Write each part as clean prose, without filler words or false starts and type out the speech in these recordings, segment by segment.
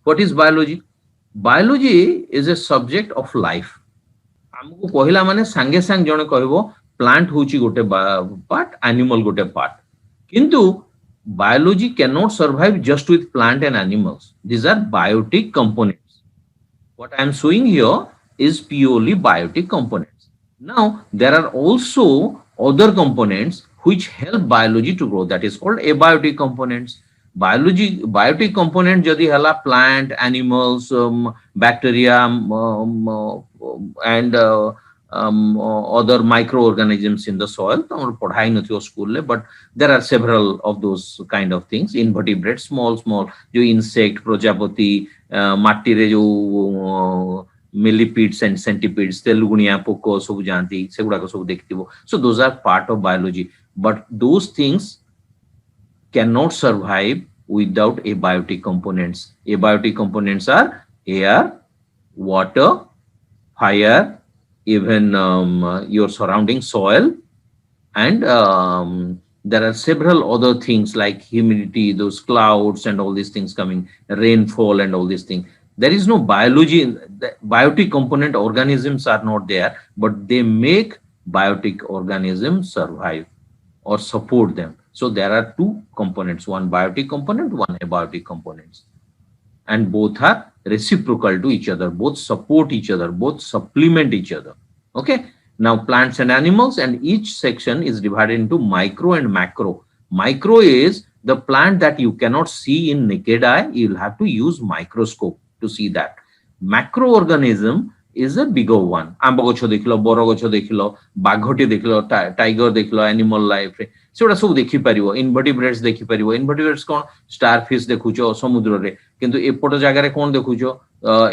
What is biology? Biology is a subject of life. हमको कहला माने संगे संग जने कहबो प्लांट होची गोटे पार्ट, एनिमल गोटे पार्ट, किंतु biology cannot survive just with plant and animals. These are biotic components. What I am showing here is purely biotic components. Now there are also other components which help biology to grow, that is called abiotic components. Biotic component जदि हला plant, animals, bacteria, and other microorganisms in the soil, पढ़ाई नथियो school ले, but there are several of those kind of things. Invertebrates, small जो insect, Prajapati, माटी रे जो millipedes and centipedes, तेलुगुनिया, Poco सब जानती, सेगुड़ा को सब देखती वो. So those are part of biology, but those things cannot survive without abiotic components. Abiotic components are air, water, fire, even your surrounding soil, and there are several other things like humidity, those clouds and all these things coming, rainfall and all these things. There is no biology. The biotic component organisms are not there, but they make biotic organisms survive or support them. So there are two components, one biotic component, one abiotic components, and both are reciprocal to each other, both support each other, both supplement each other. Okay, now plants and animals, and each section is divided into micro and macro. Micro is the plant that you cannot see in naked eye, you will have to use microscope to see that. Macro organism is a bigger one. आंब गछ देखिलो, बर गछ देखिलो, बाघटी देखिलो, tiger देखिलो, animal life रे सेटा सब देखि परिवो. Invertebrates देखि परिवो. Invertebrates कोन starfish देखुचो समुद्र रे, किंतु एपट जागा रे कोन देखुचो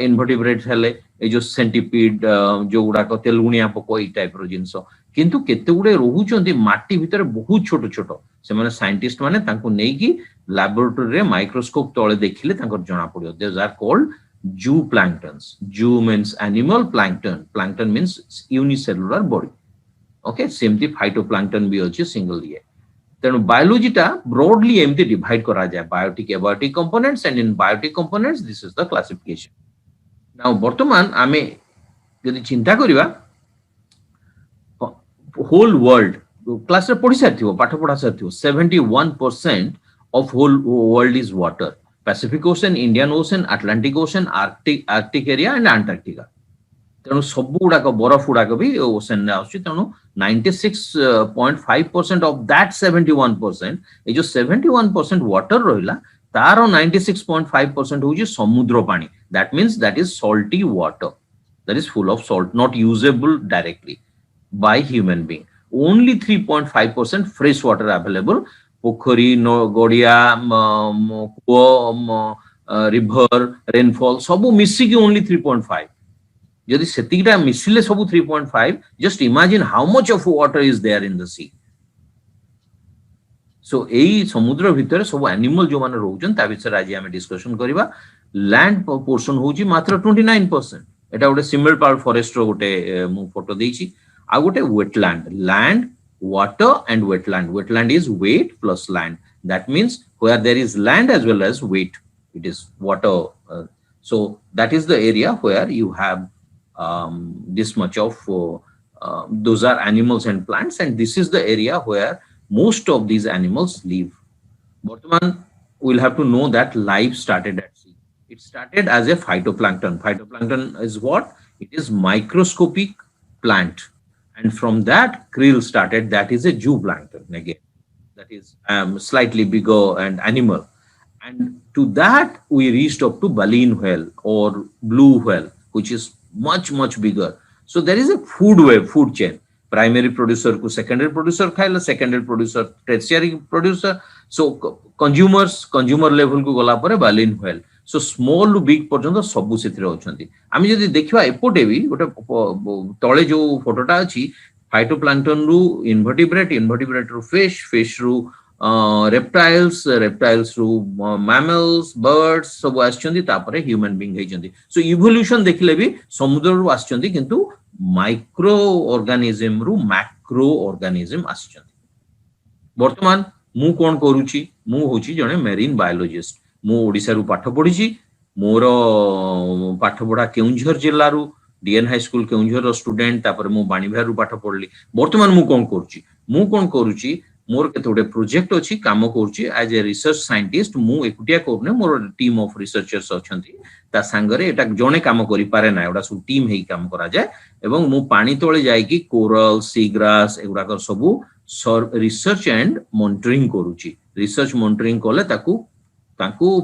इनवर्टिब्रेट्स हेले ए जो सेंटीपीड जो गुडा को तेलुगुनिया पको ई टाइप रो जिंसो, किंतु केते गुडे रहउचंती माटी भितर बहुत छोट छोट. से माने साइंटिस्ट माने तांको नेई की लैबोरेटरी रे माइक्रोस्कोप तळे देखिले तांकर जणा पडियो. These are called zooplanktons. Zoo means animal, plankton. Plankton means unicellular body. Okay, same thing phytoplankton भी अच्छी single ये. तेणु biology टा broadly एमती divide करा जाए biotic, abiotic components, and in biotic components this is the classification. Now वर्तमान आमे यदि चिंता करिवा whole world class रे पढ़ी सारथियो, पाठ पढ़ा सारथियो, 71% of whole world is water. Pacific Ocean, Indian Ocean, Atlantic Ocean, Arctic area and Antarctica. तेणु सब गुड़ाक बरफ गुड़ाक भी ओशन आसुची. तेणु 96.5% of that 71%, ए जो 71% water रहिला तार 96.5% होची समुद्र पानी. That means that is salty water, that is full of salt, not usable directly by human being. Only 3.5% fresh water available. पोखरी, गड़िया, रिवर, रेनफॉल सब मिसी की ओनली 3.5. यदि सेतिकटा मिसिले सब 3.5, just imagine how much of water is there in the sea. So एई समुद्र भितर सब एनिमल जो माने रहउछन ता विषय आज हम डिस्कशन करबा. लैंड पोर्शन होची मात्र 29%. एटा गोटे सिमल पावर फॉरेस्ट रो गोटे मु फोटो देछि. आ गोटे wetland, land, water and wetland. Wetland is weight plus land. That means where there is land as well as weight, it is water. So that is the area where you have this much of those are animals and plants, and this is the area where most of these animals live. Bortman, we'll have to know that life started at sea. It started as a phytoplankton. Phytoplankton is what? It is microscopic plant. And from that, krill started. That is a zooplankton again. That is slightly bigger and animal. And to that, we reached up to baleen whale or blue whale, which is much bigger. So there is a food web, food chain. Primary producer को secondary producer खाइला, secondary producer tertiary producer. So consumer level को गला परे baleen whale. So small to big पर्यंत सबु सेथिरे अछंती. आमी जदि देखिबा एपोटे भी गोटे तळे जो फोटोटा अछि फाइटोप्लैंक्टन रु इनवर्टिब्रेट, इनवर्टिब्रेट रु फिश रु reptiles रु mammals, birds सब आछंती, तापरे ह्यूमन बीइंग हेचंती. सो इवोल्यूशन देखिले भी समुद्र रु आछंती, किंतु माइक्रो ऑर्गेनिज्म रु मैक्रो ऑर्गेनिज्म आछंती. वर्तमान मु कोन करूची, मु होची जने मेरीन बायोलॉजिस्ट. मु ओडिसा रु पाठ पढिची. मोर पाठ पढ़ा केउंझर जिल्ला रु DN high school Keonjhar student तापर मु बाणीविहार पाठ पढ़ली वर्तमान मु कोन करूची मोर केते गोटे प्रोजेक्ट अछि काम करूची एज ए रिसर्च साइंटिस्ट मु एकुटिया कोने मोर टीम ऑफ रिसर्चर्स अछंती ता संगरे एटा जणे काम करि पारे ना एडा सब टीम हेई काम करा जाय एवं मु पानी तळे जाय कि कोरल सी ग्रास एगुडा कर सबु रिसर्च एंड मॉनिटरिंग करूची रिसर्च मॉनिटरिंग कोले ताकू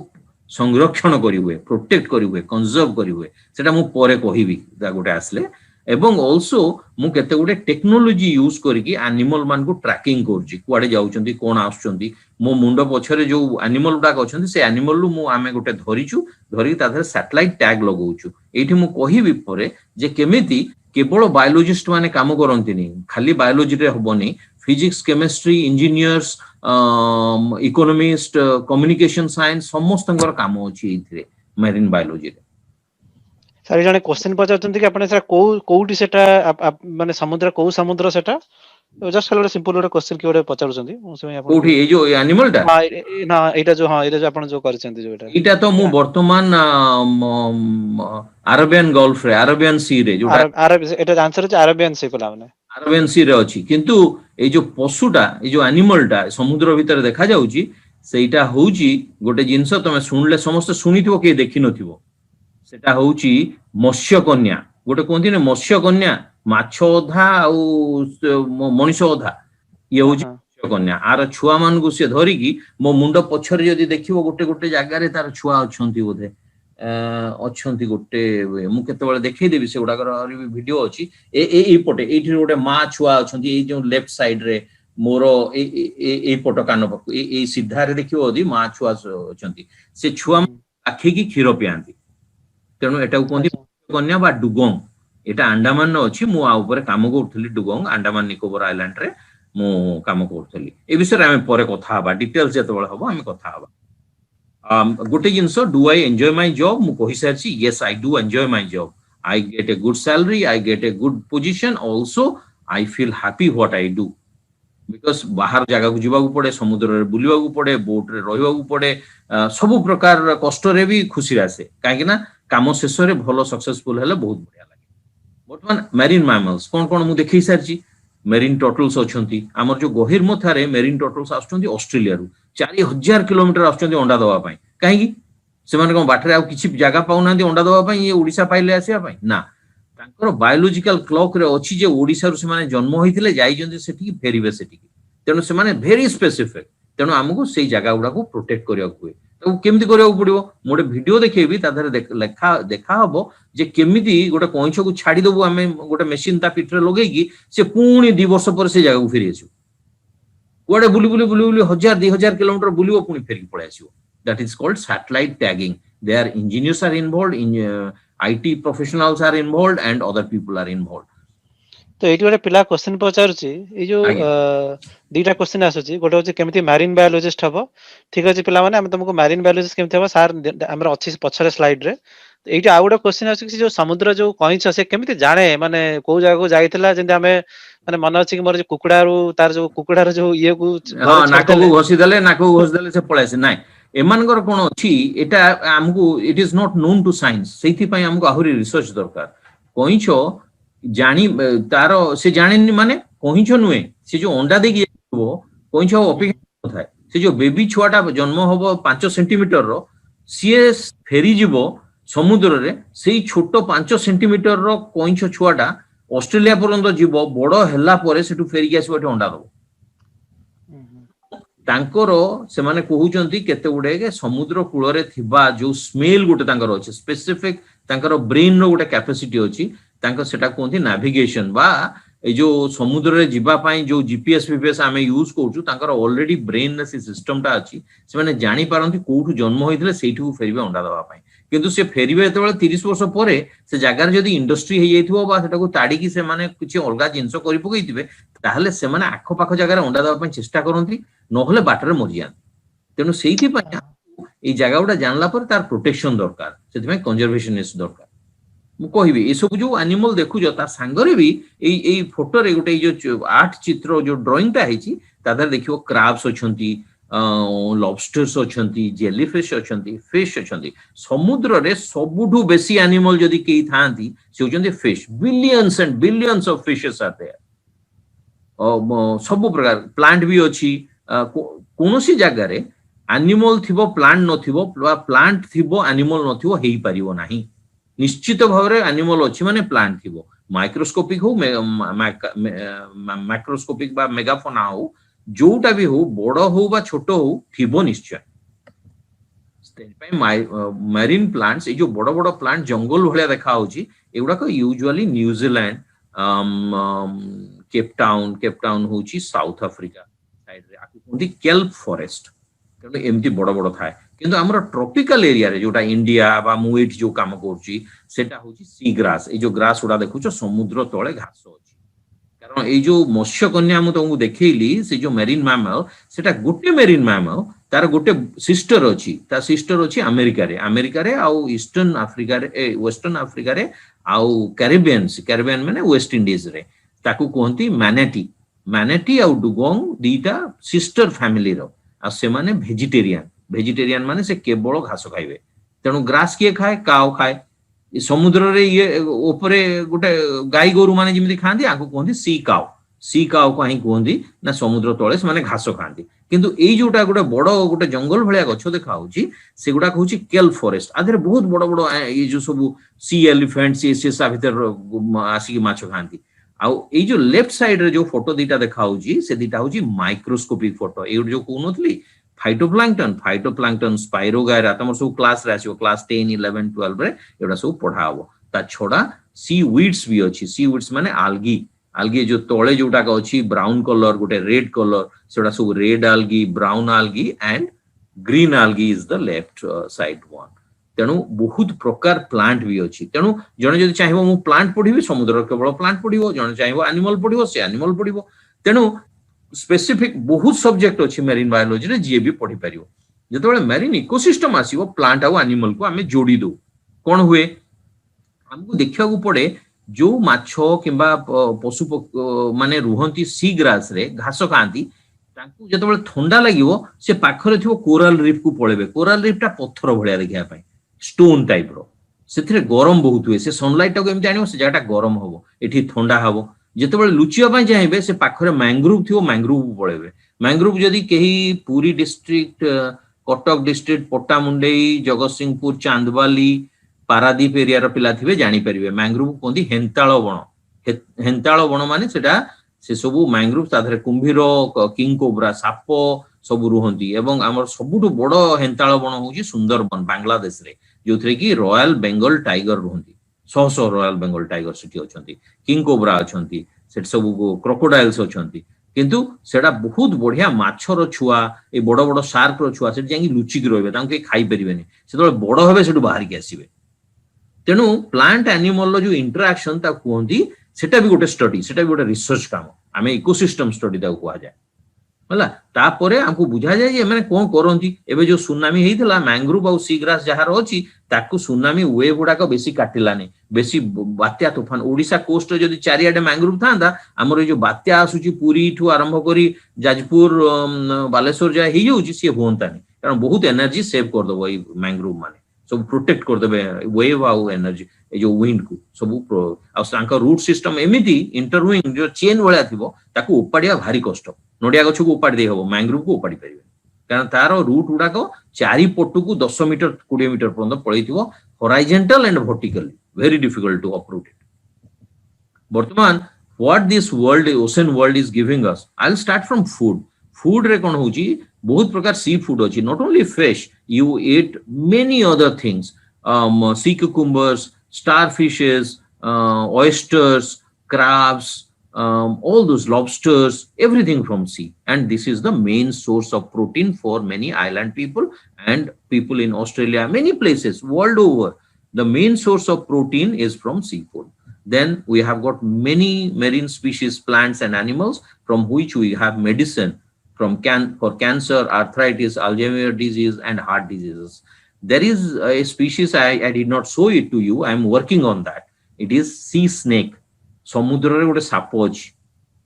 संरक्षण करी हुए प्रोटेक्ट करी हुए कंजर्व करी हुए सेटा मु परे कहिबी गोटे आसले एवं ऑल्सो मु केते गोटे टेक्नोलॉजी यूज करके एनिमल मान को ट्रैकिंग करूची कुआडे जाउचंती कोन आउचंती मो मुंडो पछरे जो एनिमल गुडा अछंती से एनिमल लु मु आमे गोटे धरी ताधर सैटेलाइट टैग लगाउछु एठी मु कहिबी परे जे केमिति केवल बायोलॉजिस्ट माने काम करंतीनी खाली बायोलॉजी रे होबनी physics chemistry engineers economist communication science समस्त काम अछि एथिरे मेरीन बायोलॉजी रे सर जने क्वेश्चन पचारछंती कि आपण सर कोउटी सेटा माने समुद्र सेटा जस्ट खाली सिंपल गोटे क्वेश्चन कि गोटे पचारछंती कोठी ए जो एनिमल टा ना एटा जो हां एटा जो आपण जो करछंती जो एटा तो मु वर्तमान अरेबियन गल्फ रे अरेबियन सी रे जोटा एटा आंसर है अरेबियन सी कोला माने अरेबियन सी रे अछि किंतु ए जो पशुटा ए जो एनिमल टा समुद्र भीतर देखा जाउची सेटा होउची गोटे जिंस तमे सुनले समस्त सुनिथिबो के देखि नथिबो सेटा होउची मत्स्य कन्या गोटे कोंती ने मत्स्य कन्या माछ अधा मनीष अधा ये होउची मत्स्य कन्या आर छुआ मान को से धरी की मो मुंड पछरे जदी देखिबो गोटे गोटे जागा रे तार छुआ अछंती बोधे अछंती गोटे मु केते बेले देखै देबी से गुडा कर वीडियो अछि ए पटे एठी गोटे मा छुआ अछंती ए जो लेफ्ट साइड रे मोर ए पट कान पक ए सीधा रे देखिबो ओदी मा छुआ अछंती से छुआ आखि की खीर पियांती तेणु एटा कोंती कन्या बा डुगोंग एटा अंडमान न अछि मु आ ऊपर काम करथली डुगोंग अंडमान निकोबर आइलैंड रे मु काम करथली ए विषय हम परे कथा हबा डिटेल्स जते बेले हबो हम कथा हबा गोटे जिंस do I enjoy my job मु कहि सारछि yes I do enjoy my job I get a good salary I get a good position also I feel happy what I do because बाहर जगह को जीवा पड़े समुद्र रे बुलिवा पड़े बोट रे रहिवा पड़े सब प्रकार कष्ट रे भी खुशी आसे काहे ना काम शेष रे भलो सक्सेसफुल हेले बहुत बढ़िया लागे वर्तमान मेरीन मैमल्स कोन कोन मु देखि सारछि मेरीन टर्टल्स अछंती हमर जो गहिर मथारे मेरीन टर्टल्स आछंती ऑस्ट्रेलिया रु 4000 किलोमीटर आछंती अंडा दवा पई काहे की से माने कोन बाटरे आ किछि जगह पाउ नांदी अंडा दवा पई ये ओडिसा पाइले आसिया पई ना तांकर बायोलॉजिकल क्लॉक रे अछि जे ओडिसा रु से माने जन्म होइथिले जाई जंदी सेठी फेरिबे सेठी तेनु से माने वेरी स्पेसिफिक तेनु हमकु सेई जगह गुडा को प्रोटेक्ट करिया हुए तो केमिति करिया पड़िबो मोटे वीडियो देखेबी ताधर देखा हबो जे केमिति गोटे कइछ को छाडी दबो हमें गोटे मशीन ता पिठरे लगेगी से पुणी 2 वर्ष पर से जगह को फेरि आछो कोडे बुली बुली 1000 2000 किलोमीटर बुलिबो पुणी फेरि पळे आछो that is called satellite tagging there engineers are involved in IT professionals are involved and other people are involved तो एठी गोटे पिला क्वेश्चन पचारुची ए जो दीटा क्वेश्चन आसुची गोटे होची केमिति मैरीन बायोलॉजिस्ट हबो ठीक अछि पिला माने हम तुमको मैरीन बायोलॉजिस्ट केमिति हबो सर हमर अछि पछरे स्लाइड रे एठी आ गोटे क्वेश्चन आछि कि जो समुद्र जो कइछ से केमिति जाने माने को जगह को जाइतला जेंति हमें माने मन अछि कि मोर जो कुकुडारू तार जो कुकुडार जो ये को हां नाको को घोसी देले से पळेसे नाइ एमानकर कोन अछि एटा हमकु it is not known to science सेथि पई हमकु आहुरी रिसर्च दरकार कइछ जानी तार से जाने माने कहिछ नुए से जो अंडा दे गयो कहिछ अपेक्षा थाए से जो बेबी छुआटा जन्म होबो 5 सेंटीमीटर रो सीए फेरी जीवो समुद्र रे सेई छोटो 5 सेंटीमीटर रो कहिछ छुआटा ऑस्ट्रेलिया पर्यंत जीवो बड़ो हल्ला परे सेटु फेरी आसीबो एठे अंडा दो तांकर से माने कहउचंती केते गुडे के समुद्र कूल रे थिबा जो स्मेल गुटे तांकर अछि स्पेसिफिक तांकर ब्रेन रो गुटे कैपेसिटी अछि तांकर सेटा कोंती नेविगेशन बा ए जो समुद्र रे जीवा पाई जो जीपीएस वीपीएस आमे यूज करछु तांकर ऑलरेडी ब्रेन रे सिस्टम ता अछि से माने जानि पारंती कोठु जन्म होइतले सेठु फेरिबे अंडा दवा पाई किंतु से फेरिबे एतबेले 30 वर्ष परे से जागार जदी इंडस्ट्री हे जाइथिबो बा सेटा को ताडी की से माने कुछ अलगा जिंस करि पकैतिबे ताहले से माने आखो पाखो जागार अंडा दवा पाई चेष्टा करंती नहले बाटरे मरि जान तेनु सेइथि पई ए जागा उडा जानला पर तार प्रोटेक्शन दरकार सेति पई कंजर्वेशनिस्ट दरकार मु कहबी ए सब जो एनिमल देखु जो ता संगरे भी ए फोटो रे गोटे जो आर्ट चित्र जो ड्राइंग ता हेची तादर देखियो क्राब्स अछंती लॉबस्टर्स अछंती, जेलीफिश अछंती, फिश अछंती। समुद्र रे सबुठु बेसी एनिमल जदी केही थांती से होचंती fish. Billions and billions of fishes are there. सब प्रकार प्लांट भी अच्छी। कौनसी जगह रे एनिमल थिबो प्लांट नथिबो, प्लांट थिबो एनिमल नथिबो हेई परिबो नाही। निश्चित भाव रे एनिमल अच्छी माने प्लांट थिबो। माइक्रोस्कोपिक हो, मैक्रोस्कोपिक बा मेगाफोना हो, जोटा भी हो, बड़ हो बा छोट हो, थिबो निश्चय। मेरीन प्लांट्स जो बड़ बड़ प्लांट जंगल भाया देखा होची, एगुडा यूजुअली न्यूजीलैंड, केपटाउन होची साउथ अफ्रीका साइड रे आकु कोंदी केल्प फॉरेस्ट। तेणु एमती बड़ बड़ थाए। किंतु हमर ट्रॉपिकल एरिया रे जोटा इंडिया बा मुइट जो काम करची सेटा होची सी ग्रास। ए जो ग्रास उडा देखुचो समुद्र तळे घास अछि। कारण ए जो मत्स्य कन्या मु तुमको देखैली, से जो मेरीन मैमल सेटा गोटे मेरीन मैमल, तार गोटे सिस्टर अछि। ता सिस्टर अछि अमेरिका रे आउ ईस्टर्न अफ्रीका रे, वेस्टर्न अफ्रीका रे आउ कैरिबियन माने वेस्ट इंडीज रे। ताकू कहती मैनेटी आउ डुगोंग दीटा सिस्टर फैमिली रो। आ से माने वेजिटेरियन माने से केवल घास खाइबे। तेणु ग्रास किए खाए, काउ खाए। समुद्र रे ये ऊपर गोटे गाई गोरु माने जिमिति खांती, आको कहती सी काउ को ही कहती ना समुद्र तले से माने घास खांती। किंतु एई जोटा गोटे बड़ गोटे जंगल भलिया गछ देखा होची, से गुडा होची केल्प फॉरेस्ट। आधे बहुत बड़ बड़ ये जो सब सी एलिफेंट्स ये सा भीतर आसी माछ खांती। आउ ए जो लेफ्ट साइड रे जो फोटो दीटा देखा होची, से दीटा होची माइक्रोस्कोपिक फोटो। ए जो कहनथली फाइटोप्लांक्टन स्पाइरोगायरा, तमर सब क्लास रे आसीबो, क्लास 10 11 12 रे एडा सब पढ़ा हबो। ता छोड़ा सी वीड्स भी अछि। सी वीड्स माने आल्गी जो तळे जोटा का अछि ब्राउन कलर, गोटे रेड कलर, सेडा सब red algae, brown algae and green algae is the left side one. तेणु बहुत प्रकार प्लांट भी अच्छी। तेणु जने जदि चाहिबो मु प्लांट पढ़िबी, समुद्र केवल प्लांट पढ़िबो। जने चाहिबो एनिमल पढ़िबो, से एनिमल पढ़िबो। तेणु स्पेसिफिक बहुत सब्जेक्ट अच्छी मेरीन बायोलॉजी रे, जे भी पढ़ी परिबो। जेतेबेले मेरीन इकोसिस्टम आसीबो, प्लांट आ एनिमल को आमे जोड़ी दो, कोन हुए हमको देखिया को पड़े। जो माछ किंबा पशु माने रुहंती सी ग्रास रे घास खांती, तांकू जेतेबेले ठंडा लागिवो, से पाखरे थिबो कोराल रीफ को पळेबे। कोराल रीफ टा पत्थर भलिया देखिया पय, स्टोन टाइप रो। सेथिरे गरम बहुत हुए। से सनलाइट टाको एमति आनिवो, से जगहटा गरम हबो, एठी ठंडा हबो। जेतेबेले लुचिया पय चाहेबे, से पाखरे मैंग्रोव थिबो, मैंग्रोव को पळेबे। मैंग्रोव जदि केही Puri district, Cuttack district, Pattamundai, Jagatsinghpur, Chandbali, Paradip area रो पिला थिबे जानि परिबे। मैंग्रोव कोंदी हेंताळ बण। हेंताळ बण माने सेटा से सबु मैंग्रोव ताधरे कुंभीर, किंग कोब्रा, साप सब रुहंती। एवं हमर सबुठु बड़ हेंताळ बण होची सुंदरबन बांग्लादेश रे, जोथरे कि रॉयल बेंगल टाइगर रुहंती। सौ रॉयल बेंगल टाइगर सिटी अछंती, किंग कोब्रा अछंती, सेट सब क्रोकोडाइल्स अछंती। किंतु सेटा बहुत बढ़िया माछर छुआ, ए बड़ बड़ शार्क रो छुआ सेट जाई लुचिक रहबे, तांके खाई परिबेनी। सेतोले बड़ होबे सेटु बाहर के आसीबे। तेणु प्लांट एनिमल जो इंटरएक्शन ता कहती, सेटा भी गोटे स्टडी, सेटा भी गोटे रिसर्च काम। आमे इकोसिस्टम स्टडी ता कुआ जाय होला। तापरे हमको बुझा जाय जे माने कोन करंती। एबे जो सुनामी हेइतला, मैंग्रोव आ सी ग्रास जहार अछि, ताकू सुनामी वेव गुडा को बेसी काटिलानी। बेसी बात्या तूफान ओडिसा कोस्ट जदि चारियाडे मैंग्रोव थांदा, हमर जो बात्या आसुची पुरी ठू आरंभ करी जाजपुर बालेश्वर जाय हेइ होची, से होंतानी। कारण बहुत एनर्जी सेव कर दबो ए मैंग्रोव माने, सब प्रोटेक्ट कर देबे वेव आउ एनर्जी, ए जो विंड को सब। आ सांका रूट सिस्टम एमिति इंटरविंग जो चेन भलिया थिबो, ताकू उपाडिया भारी कष्ट। नडिया गछ को उपाडी दे हबो, मैंग्रोव को उपाडी परिबे। कारण तार रूट गुडा को चारि पटु को 10 मीटर 20 मीटर पर्यंत पळैथिबो, horizontal and vertically, very difficult to uproot it. वर्तमान what this world, ocean world is giving us, I will start from food. Food रे कोन होची, बहुत प्रकार सी फूड अछि। Not only fish, you eat many other things, sea cucumbers, starfishes, oysters, crabs, all those lobsters, everything from sea. And this is the main source of protein for many island people and people in Australia, many places world over. The main source of protein is from seafood. Then we have got many marine species, plants and animals from which we have medicine for cancer, arthritis, Alzheimer's disease and heart diseases. There is a species, I did not show it to you, I am working on that. It is sea snake. समुद्र रे गोटे shop अछि,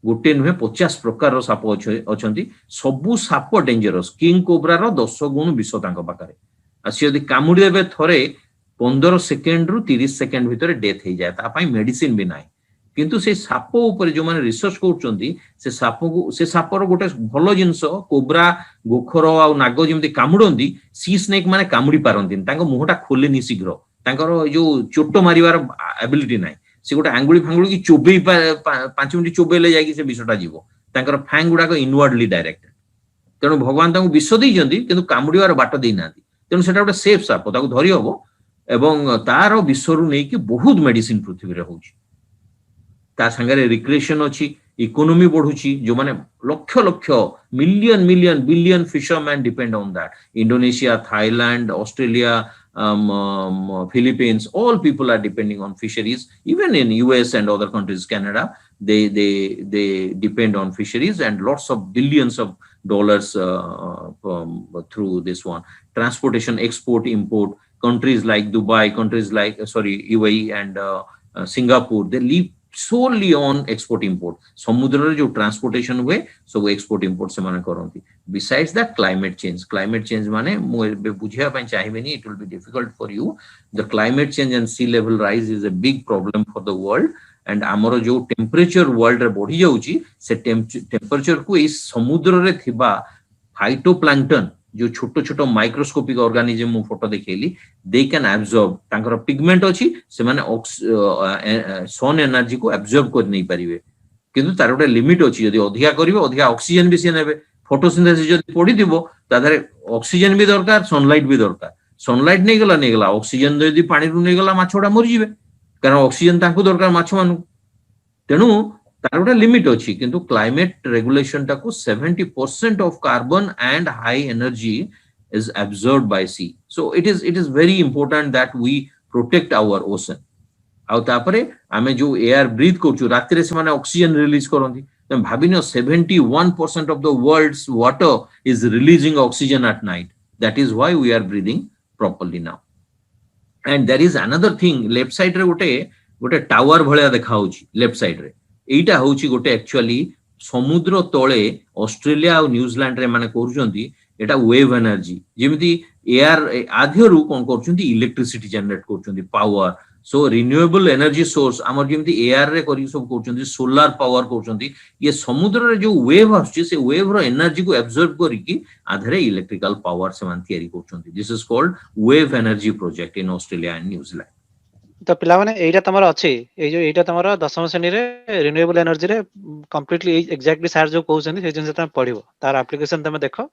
गोटे नुहे 50 प्रकार shop अच्छा सबू shop dangerous king cobra 10 गुण विष सी यदि कामुड़ी देवे थरे 15 सेकेंड रु 30 सेकेंड भितर डेथ हो जाए मेडिसिन भी ना किंतु से साप ऊपर जो माने रिसर्च करउचंती से साप को से सापर गोटे भलो जिंस कोब्रा गोखर आ नाग जेमती कामुड़ंती सी स्नेक माने कामुड़ी पारंती तांको मुहटा खोलेनी शीघ्र तांकर जो चोट मारिवार एबिलिटी नाही से गोटे आंगुली फांगुली की चोबे 5 मिनिट चोबेले जाई से विषटा जीवो तांकर फैंग गुडा को इनवर्डली डायरेक्टेड तेणु भगवान तांको विष देइचंती किंतु कामुड़ीवार बाट देई नांती तेणु सेटा गोटे सेफ साप ताको धरि हबो एवं तार विषरु नै कि बहुत मेडिसिन पृथ्वी रे होउची ता संगे रिक्रिएशन अच्छी इकोनॉमी बढ़ुची जो माने लक्ष लक्ष million million billion fisherman depend on that Indonesia Thailand Australia Philippines all people are depending on fisheries even in US and other countries Canada they depend on fisheries and lots of billions of dollars through this one transportation export import countries like Dubai countries like UAE and Singapore they live solely on export import samudra re jo transportation हुए सब export import से माने करंती besides that climate change माने मु बुझिया पय चाहिबेनी it will be difficult for you the climate change and sea level rise is a big problem for the world and हमरो जो टेम्परेचर वर्ल्ड रे बढ़ी जाउची से टेम्परेचर को इस समुद्र रे थिबा फाइटोप्लैंक्टन जो छोटो छोटो माइक्रोस्कोपिक ऑर्गेनिज्म मु फोटो देखेली दे कैन एब्जॉर्ब तांकर पिगमेंट अछि से माने सन एनर्जी को एब्जॉर्ब कर नै परिबे किंतु तार गोटे लिमिट अछि यदि अधिका करिवो अधिका ऑक्सीजन भी से नेबे फोटोसिंथेसिस जदि पड़ी दिबो तादरे ऑक्सीजन भी दरकार सनलाइट भी दरकार सनलाइट नै गला ऑक्सीजन यदि पानी रु नै गला माछोडा मरि जिवे कारण ऑक्सीजन तांको दरकार माछ मानु तेनु तार गोटे लिमिट अछि किंतु क्लाइमेट रेगुलेशन टाको 70% of carbon and high energy is absorbed by sea so it is very important that we protect our ocean आ तापरे आमे जो एयर ब्रीथ करछु रात्रि से माने ऑक्सीजन रिलीज करंती तम भाबिनो 71% of the world's water is releasing oxygen at night that is why we are breathing properly now and there is another thing left side रे गोटे टावर भलिया देखा होची लेफ्ट साइड रे एटा होची गोटे एक्चुअली समुद्र तळे ऑस्ट्रेलिया और न्यूजीलैंड रे माने करूचंती एटा वेव एनर्जी जेमिति एयर आधियरु कोन करूचंती इलेक्ट्रिसिटी जनरेट करूचंती power so renewable energy source हमर जेमिति एयर रे करी सब करूचंती सोलर पावर करूचंती ये समुद्र रे जो वेव आछी से वेव रो एनर्जी को एब्जॉर्ब करिकी आधरे इलेक्ट्रिकल पावर से मान तयारी करूचंती this is called wave energy project in Australia and New Zealand तो पिला माने एटा तमर अछि ए जो एटा तमर 10वीं श्रेणी रे रिन्यूएबल एनर्जी रे कंप्लीटली एक्जेक्टली सर जो कहउछन से जिन से पढिबो तार एप्लीकेशन तमे देखो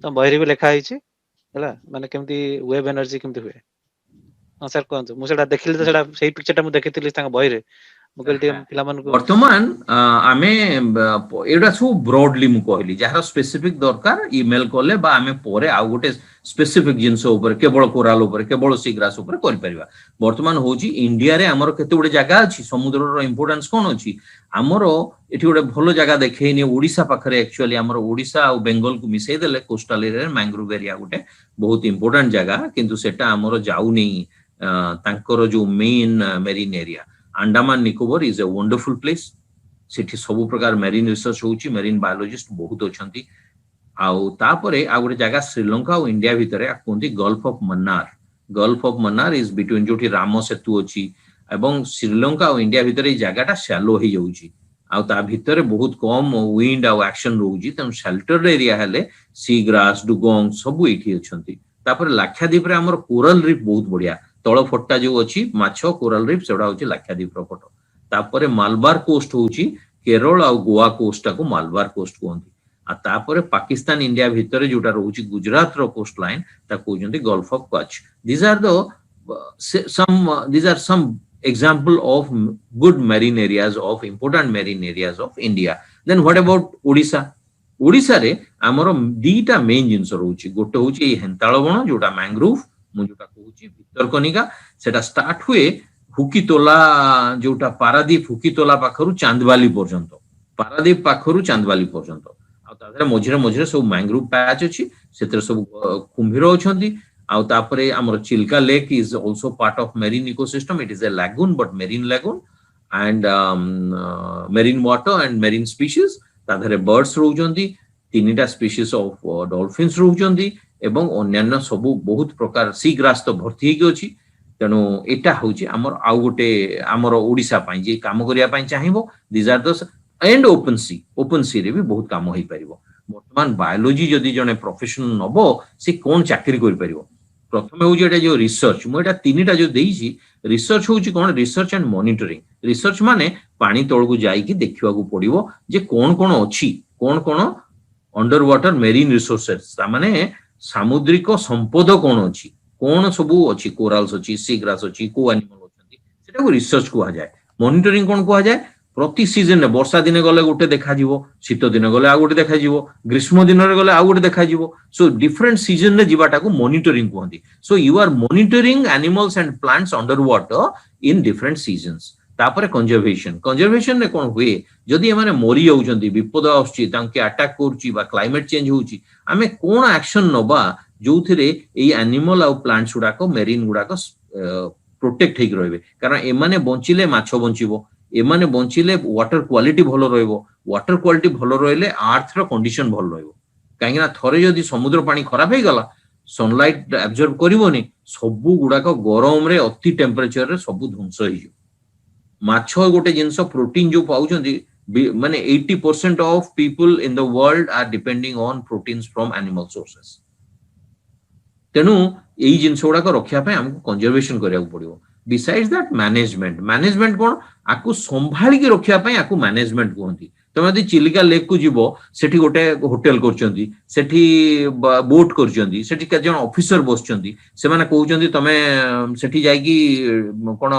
तो बहिरी भी लिखा आइछि हला माने केमती वेव एनर्जी केमती हुए हां सर कोन मु सेटा देखिले तो सेटा सेही पिक्चरटा मु देखितली तांग बहिरे मु कहली पिला मन को वर्तमान आमे एडा सु ब्रॉडली मु कहली जहार स्पेसिफिक दरकार ईमेल करले बा आमे परे आ गोटे स्पेसिफिक जिंस ऊपर केवल कोराल ऊपर केवल सीग्रास ऊपर कर परिबा वर्तमान होजी इंडिया रे हमर केते गुडे जगह अछि समुद्र रो इंपोर्टेंस कोन अछि हमर एठी गुडे भलो जगह देखैनी ओडिसा पाखरे एक्चुअली हमर ओडिसा और बेंगल को मिसै देले कोस्टल एरिया मैंग्रोव एरिया गुडे बहुत इंपोर्टेंट जगह किंतु सेटा हमर जाउ नै तांकर जो main marine area Andaman Nicobar is a wonderful place सेठी सब प्रकार मेरीन रिसर्च होउची मेरीन बायोलॉजिस्ट बहुत अछंती आउ तापरे आ गोटे जगह श्रीलंका और इंडिया भितरे आ कोंती gulf of Mannar is between जोठी राम सेतु अछि एवं श्रीलंका और इंडिया भितरे जगहटा शैलो हे जाउची आ ता भितरे बहुत कम विंड आ एक्शन रहउची तम शेल्टर एरिया हेले सी ग्रास डुगोंग सब एठी अछंती तापरे लाक्षाद्वीप रे हमर कोरल रीफ बहुत बढ़िया तळ फट्टा जो अछि माछो कोरल रीफ सेडा होची लाक्षाद्वीप रो फोटो तापरे मालबार कोस्ट होची केरल और गोवा कोस्ट को मालबार कोस्ट कहंती आ तापरे पाकिस्तान इंडिया भितरे जोटा रहउची गुजरात रो कोस्ट लाइन ता कहउचंती gulf of Kutch these are some example of good marine areas of important marine areas of India then what about Odisha रे हमरो दीटा मेन जिंस रहउची गोटे होची हेंताळ बण जोटा मैंग्रोव मु जोटा कहउची भितरकनिका सेटा स्टार्ट हुए हुकीतोला जोटा पारादीप हुकीतोला पाखरु चांदवाली पर्यंत आ तादरे मझिरे सब मैंग्रोव पैच अछि सेतर सब कुंभीर अछंती आ तापरे हमर Chilika lake is also part of marine ecosystem it is a lagoon but marine lagoon and marine water and marine species ता धरे birds रहउचंती तीनटा species of dolphins रहउचंती एवं अन्यान्य सबु बहुत प्रकार सी ग्रास तो भर्ती हेकी अछि तेनु एटा होची हमर आउ गोटे हमर ओडिसा पई जे काम करिया पई चाहिबो this are the and open sea रे भी बहुत काम होई परिबो वर्तमान बायोलॉजी जदी जने प्रोफेशनल नबो से कोन चाकरी करि परिबो प्रथम होची एटा जो रिसर्च मो एटा तीनटा जो देइची रिसर्च होची कोन रिसर्च एंड मॉनिटरिंग रिसर्च माने पानी तळगु जाई कि देखिवा को पड़िबो जे कोन कोन अछि कोन अंडर वाटर मेरीन रिसोर्सेस ता माने सामुद्रिक संपद कोन अछि कोन सबु अछि कोरल्स अछि सी ग्रास अछि को एनिमल अछि सेटा को रिसर्च को जाय मॉनिटरिंग कोन को जाय प्रति सीजन वर्षा दिन गले गोटे देखा जीवो शीत दिन गले आ गोटे देखा जीवो ग्रीष्म दिन रे गले आ गोटे देखा जीवो सो डिफरेंट सीजन रे जीवाटा को मॉनिटरिंग कहंती so you are monitoring animals and plants under water in different seasons तापर कंजर्वेशन ने कोन हुए जदि माने मरी जाउचंती विपद आउची तांके अटैक करची बा क्लाइमेट चेंज होउची आमे कोन एक्शन नबा जोथिरे एई एनिमल आ प्लांट्स गुडा को मेरीन गुडा को प्रोटेक्ट हेक रहबे कारण ए माने बंचिले माछो बंचिबो ए माने बंचिले वाटर क्वालिटी भलो रहइबो वाटर क्वालिटी भलो रहले अर्थ रो कंडीशन भलो रहइबो काहेना थरे जदि समुद्र पानी खराब हे गला सनलाइट एब्जॉर्ब करिवोनी सबु गुडा को गरम रे अति टेंपरेचर रे सबु ध्वंस हे माछो गोटे जिंस प्रोटीन जो पाउचंती माने 80% of people in the world are depending on proteins from animal sources तेनु एई जिंस गुडा को रखिया पे हमको कंजर्वेशन करिया पड़िबो बिसाइड्स दैट मैनेजमेंट कोन आकु संभाली के रखिया पे आकु मैनेजमेंट कहंती तमे यदि चिलिका लेक को जीवो सेठी गोटे होटल करचंती सेठी बोट करचंती सेठी के जन ऑफिसर बसचंती से माने कहउचंती तमे सेठी जाई की कोन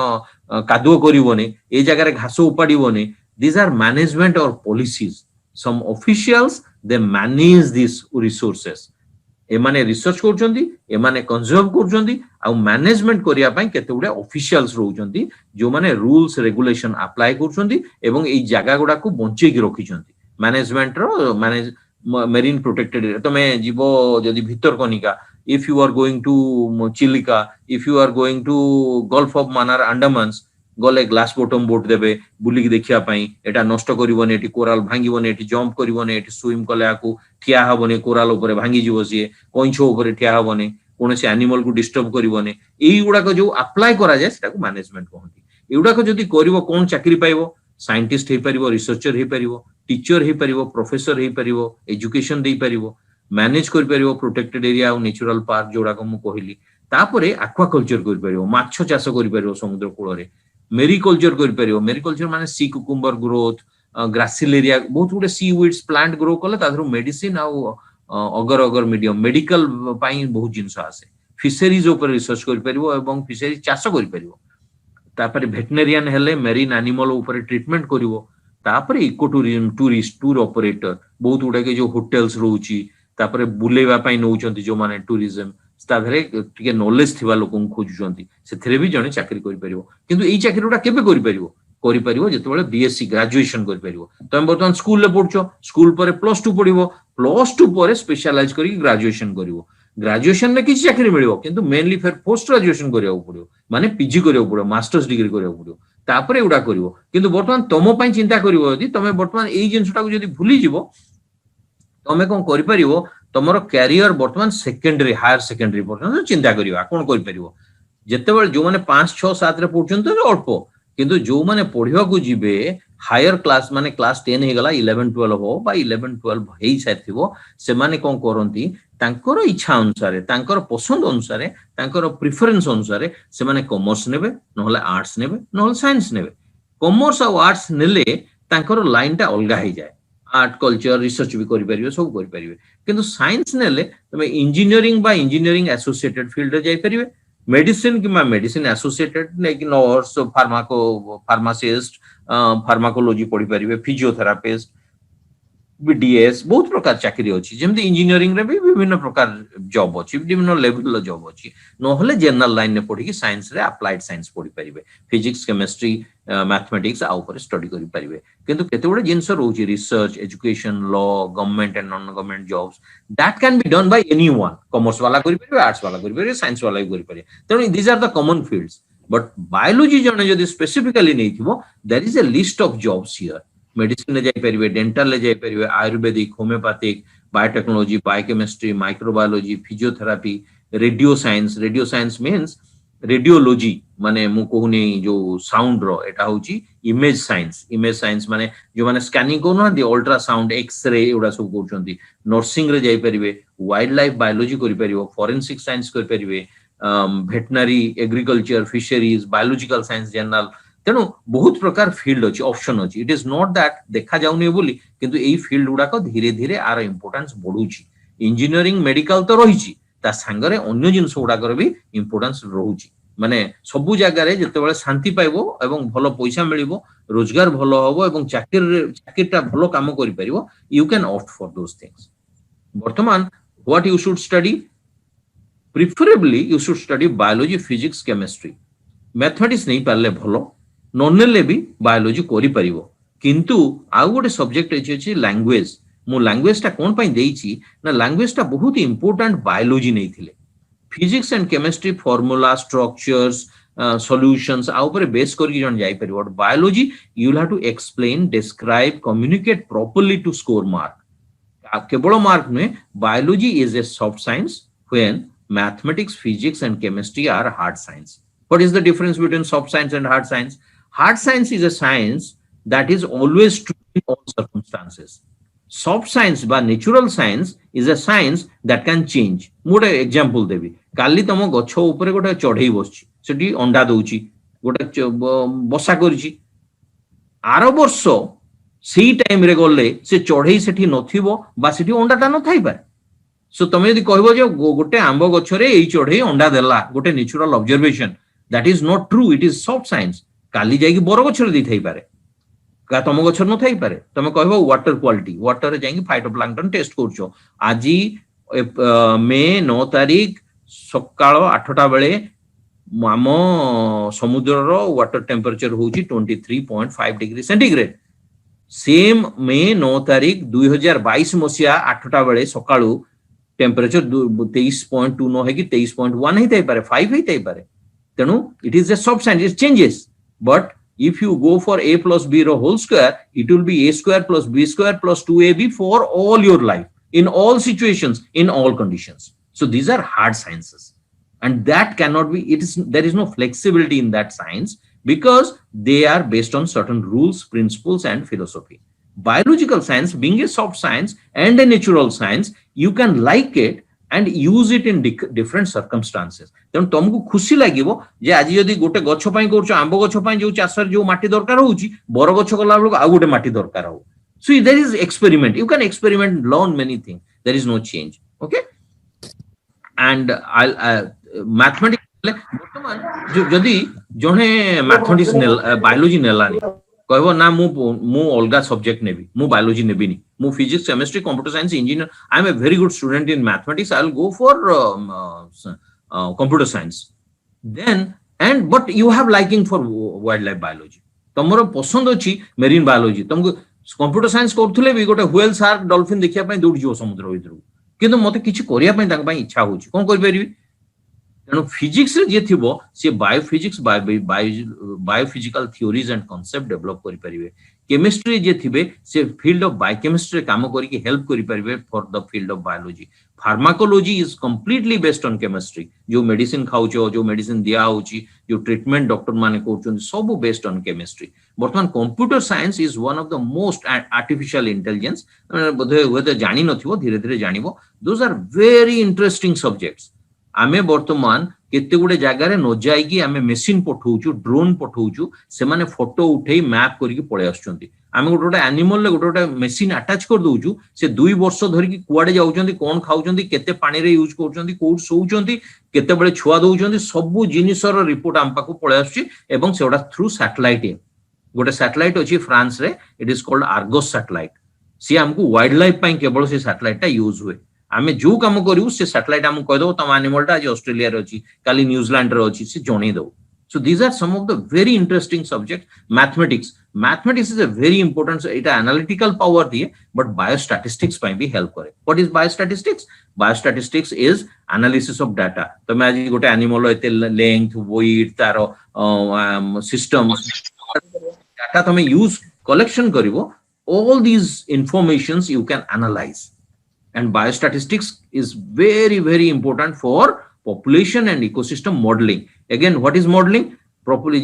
कादुओ करिवोनी ए जगह रे घास उपाडीवोनी these are management or policies some officials they manage these resources एमाने रिसर्च करचंती एमाने कंजर्व करचंती आ मैनेजमेंट करिया पई केते गुडे ऑफिशियल्स रहउचंती जो माने रूल्स रेगुलेशन अप्लाई करचंती एवं एई जागा गुडा को बंचे की रखिचंती मैनेजमेंट रो मैनेज मेरीन प्रोटेक्टेड एरिया तमे जीवो जदी भीतर Kanika if you are going to Chilika if you are going to Gulf of Mannar Andamans गले ग्लास बॉटम बोट देबे बुली देखिया पई एटा नष्ट करिवने एटी कोराल भांगीवने एटी जंप करिवने एटी स्विम कले आकू ठिया हबने कोराल ऊपर भांगी जीवो सिए कोइछो ऊपर ठिया हबने कोनसे एनिमल को डिस्टर्ब करिवने एई गुडा को जो अप्लाई करा जाय सेटा को मैनेजमेंट कहंती एउडा को जदी करिवो कोन चाकरी पाइबो साइंटिस्ट हे परिबो रिसर्चर हे परिबो टीचर हे परिबो प्रोफेसर हे परिबो एजुकेशन देई परिबो मैनेज करि परिबो प्रोटेक्टेड एरिया और नेचुरल पार्क जोडा को मु कहिली तापरे एक्वाकल्चर करि परिबो माछो चाष करि परिबो समुद्र कूल रे मेरिकल्चर करि परिबो मेरिकल्चर माने सी कुकुम्बर ग्रोथ ग्रासिल एरिया बहुत गुडे सी वीड्स प्लांट ग्रो कले तादरो मेडिसिन आ अगर मीडियम मेडिकल पाई बहुत जिंस आसे फिशरीज ऊपर रिसर्च करि परिबो एवं फिशरी चाष करि परिबो तापरे वेटरिनरियन हेले मेरीन एनिमल ऊपर ट्रीटमेंट करिवो तापरे eco tourism tourist tour operator बहुत गुडे के जो होटल्स रहउची तापरे बुलेवा पाई नउचंती जो माने टूरिज्म ताधरे टिके नॉलेज थिबा लोकन खोजुचंती सेथरे भी जने चाकरी करि परिबो किंतु एई चाकरीटा केबे करि परिबो जेतबेले बीएससी ग्रेजुएशन करि परिबो तमे बर्तमान स्कूल ले पढछो स्कूल परे +2 पढिबो +2 परे स्पेशलाइज करि ग्रेजुएशन करिवो ग्रेजुएशन में किछ चाकरी मिलिबो किंतु मेनली फिर पोस्ट ग्रेजुएशन करियो पडियो माने पीजी करियो पडियो मास्टर्स डिग्री करियो पडियो तापरे उडा करिवो किंतु बर्तमान तमो पई चिंता करिवो यदि तमे बर्तमान एई जिंसटा को यदि भूली जिवो तमे कोन करि परिवो तमरो कैरियर बर्तमान सेकेंडरी हायर सेकेंडरी पर्यंत चिंता करिवा कोन करि परिवो जेतेबेल जो माने 5 6 7 रे पढुचन तो अल्प किंतु जो माने पढिवा को जिबे हायर क्लास माने क्लास 10 हे गला 11 12 हो बा 11 12 हेई साथिबो से माने कोन करंती तांकर इच्छा अनुसार तांकर पसंद अनुसार तांकर प्रेफरेंस अनुसार से माने कॉमर्स नेबे नहले आर्ट्स नेबे नहले साइंस नेबे कॉमर्स और आर्ट्स नेले तांकर लाइनटा अलगा हे जाय आर्ट कल्चर रिसर्च भी करि परिबे सब करि परिबे किंतु साइंस नेले तमे इंजीनियरिंग बा इंजीनियरिंग एसोसिएटेड फील्ड रे जाय परिबे मेडिसिन कि मेडिसिन एसोसिएटेड ने कि नर्स फार्मासिस्ट फार्माकोलॉजी पढि परिबे फिजियोथेरापिस्ट बीडीएस बहुत प्रकार चाकरी अछि जेमति इंजीनियरिंग रे भी विभिन्न प्रकार जॉब अछि विभिन्न लेवल जॉब अछि नहले जनरल लाइन ने पढि कि साइंस रे अप्लाइड साइंस पढि परिबे फिजिक्स केमिस्ट्री मैथमेटिक्स आ ऊपर स्टडी करि परिबे किंतु केते बडे जिंस रहउची research education law government and non government jobs that can be done by anyone commerce वाला करि परिबे आर्ट्स वाला करि परिबे साइंस वाला करि परिबे तनो these are the common fields but biology जने जदि स्पेसिफिकली नहीं थिबो there is a list of jobs here medicine ले जाई परिबे डेंटल ले जाई परिबे Ayurvedic homeopathic biotechnology biochemistry microbiology physiotherapy radio science means radiology माने मु कहूनी जो साउंड रो एटा होची इमेज साइंस माने जो माने स्कैनिंग को ना दी अल्ट्रासाउंड एक्सरे एउडा सब करचंती नर्सिंग रे जाई परिबे वाइल्ड लाइफ बायोलॉजी करि परिबो फोरेंसिक साइंस करि परिबे veterinary agriculture fisheries biological science general तेणु बहुत प्रकार फील्ड अच्छी ऑप्शन अच्छी इट इज नॉट दैट देखा जाउनी बोली किंतु एई फील्ड गुडाक धीरे धीरे आर इंपोर्टेंस बढ़ुची इंजीनियरिंग मेडिकल तो रही ता संगरे अन्य जिनस गुडाकर भी इंपोर्टेंस रहउची माने सबु जगह रे जतेबेले शांति पाइबो एवं भलो पैसा मिलिबो रोजगार भलो हबो एवं चाकरीटा भलो काम करि परिबो you can opt for those things वर्तमान what you should study preferably you should study biology physics chemistry mathematics नहीं पारले भलो ननेले भी बायोलॉजी करि परिबो किंतु आ गोटे सब्जेक्ट अछि लैंग्वेज मु लैंग्वेज ता कोन पई देइछि ना लैंग्वेज ता बहुत इंपोर्टेंट बायोलॉजी नहीं थिले physics and chemistry formula structures solutions आ ऊपर बेस करके जन जाई परिबो biology you will have to explain describe communicate properly to score mark केवल मार्क में biology is a soft science when mathematics physics and chemistry are hard science. What is the difference between soft science and hard science? Hard science is a science that is always true in all circumstances. Soft science by natural science is a science that can change. मोटे example देबी काली तम गछ ऊपर गोटे चढ़ई बसछि सेठी अंडा दउछि गोटे बसा करछि आरो वर्ष सेही टाइम रे गले से चढ़ई सेठी नथिबो बा सेठी अंडाटा न थाई पारे सो तुम यदि कहबो जे गोटे आंब गछरे एई चढ़ई अंडा देला गोटे natural observation that is not true it is soft science काली जाई बर गछरे दै थाई पारे का तुम गछर न थाई पारे तुम कहबो वाटर क्वालिटी वाटर जाई फाइटोप्लैंक्टन टेस्ट करछो आजी मे 9 तारीख सकाळ 8टा बेले आम समुद्र रो वाटर टेम्परेचर होउची 23.5 डिग्री सेंटीग्रेड सेम मे 9 तारीख 2022 मसिया 8टा बेले सकाळू टेम्परेचर 23.2 न है कि 23.1 ही थाई पारे 5 ही थाई पारे तेनु it is a soft science it changes but if you go for a plus b ro whole square it will be a square plus b square plus 2ab for all your life in all situations in all conditions so these are hard sciences and that cannot be there is no flexibility in that science because they are based on certain rules principles and philosophy biological science being a soft science and a natural science you can like it and use it in different circumstances तेणु तुमको खुशी लागिवो जे आज जदि गोटे गछ पई करछो आंब गछ पई जो चासर जो माटी दरकार होउची बर गछ कला बेलको आ गोटे माटी दरकार हो so there is experiment you can experiment learn many thing there is no change okay and mathematics वर्तमान जदि जने मैथमेटिक्स बायोलॉजी नेलानी कहबो ना मु अलगा सब्जेक्ट नेबी मु बायोलॉजी नेबिनी मु physics chemistry computer science engineer I am a very good student in mathematics I will go for computer science then and but you have liking for wild life biology तमरो पसंद अछि marine biology तुमको computer science करथले भी गोटे whale shark dolphin देखिया पई दौड़ जिवो समुद्र भीतर किंतु मते किछि करिया पई ताका पई इच्छा होछि कोन करि परिबी तेणु फिजिक्स रे जे थिबो से biophysics biophysical theories and concept develop करि परिबे केमिस्ट्री जे थिबे से फील्ड ऑफ बायोकेमिस्ट्री काम करिके हेल्प करि परिबे for the field of biology pharmacology is completely based on chemistry जो मेडिसिन खाउछो जो मेडिसिन दिया होची जो ट्रीटमेंट डॉक्टर माने करछन सब बेस्ड ऑन केमिस्ट्री वर्तमान computer science is one of the most artificial intelligence बोधे हुए तो जानि नथिबो धीरे धीरे जानिबो those are very interesting subjects आमे वर्तमान केते गुडे जगह रे न जाई कि आमे मशीन पठौचु ड्रोन पठौचु से माने फोटो उठेई मैप करके पळे आछुंती आमे गोटे एनिमल ले गोटे मशीन अटैच कर दोउचु से 2 वर्ष धरि कि कुआडे जाउचंती कोन खाउचंती केते पानी रे यूज करचंती कोड सोउचंती केते बेले छुआ दोउचंती सब जिनिसर रिपोर्ट आम पाको पळे आछी एवं सेडा थ्रू सैटेलाइट गोटे सैटेलाइट अछि फ्रांस रे it is called Argos satellite सी हमको वाइल्ड लाइफ पई केवल से सैटेलाइट ता यूज हुए आमे जो काम करिउ से सैटेलाइट हम कह दो तम एनिमल ता आज ऑस्ट्रेलिया रे अछि काली न्यूजीलैंड रे अछि से जणे दो So these are some of the very interesting subjects. Mathematics is a very important, it analytical power diye, but biostatistics might be help kare. What is biostatistics? Biostatistics is analysis of data. तमे आज गोटे animal एते length, weight, तारो systems data तमे use collection करिवो, all these informations you can analyze. And biostatistics is very, very important for population and ecosystem modeling. Again, what is modeling? Properly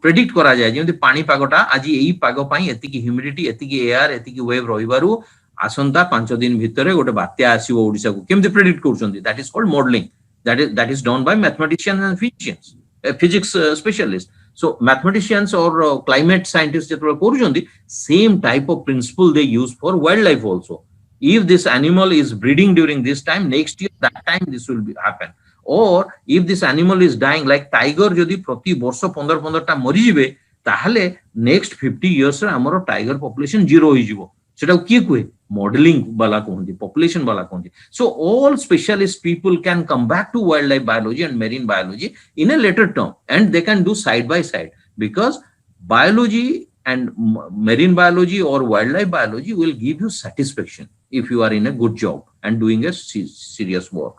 predict करा जाए जेमती पानी पागटा आज एई पाग पई एतिकी ह्यूमिडिटी एतिकी एयर एतिकी वेव रहिबारु आसंता 5 दिन भितरे गोटे बात्या आसीबो ओडिसा को केमती predict करछन्ती. That is called modeling. That is done by mathematicians and physicians, physics specialists. So mathematicians or climate scientists जेतबे करछन्ती, same type of principle they use for wildlife also. If this animal is breeding during this time, next year that time this will happen. Or if this animal is dying, like tiger jodi prati borsho 15 ta mari jibe, tahale next 50 years ra amaro tiger population zero hoy jibo. Seta ki kuhe? Modeling bala kohndi, population bala kohndi. So all specialist people can come back to wildlife biology and marine biology in a later term, and they can do side by side, because biology and marine biology or wildlife biology will give you satisfaction if you are in a good job and doing a serious work.